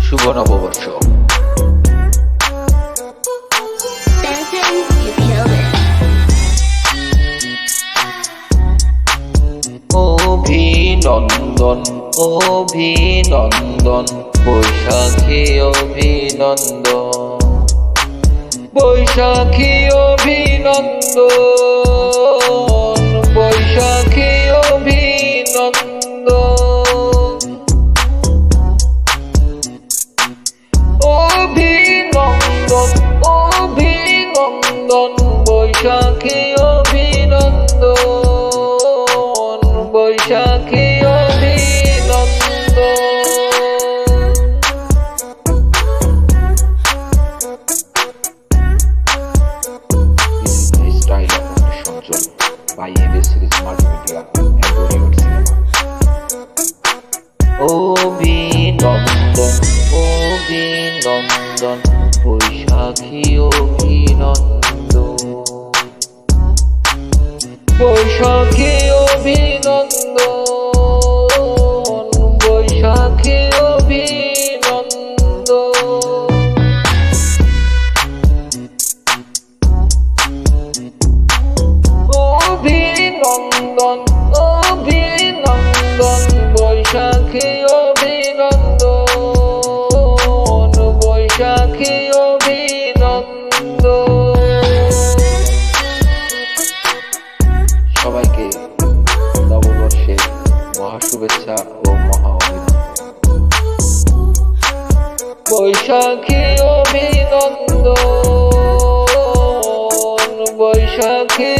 শুভ নববর্ষ। অভিনন্দন অভিনন্দন বৈশাখী অভিনন্দন, বৈশাখী অভিনন্দন, বৈশাখী অভিনন্দন, অভিনন্দন অভিনন্দন বৈশাখী অভিনন্দন, বৈশাখী অভিনন্দন। Style of Shanchol by ABS Series Multimedia and Bollywood Cinema. অভিনন্দন অভিনন্দন বৈশাখী অভিনন্দন, বৈশাখী অভিনন্দন, বৈশাখী অভিনন্দন। অভিনন্দন অভিনন্দন বৈশাখী অভিনন্দন, বৈশাখী অভিনন্দন। সবাইকে নববর্ষের মহা শুভেচ্ছা ও মহা অভিনন্দন। বৈশাখী অভিনন্দন, বৈশাখী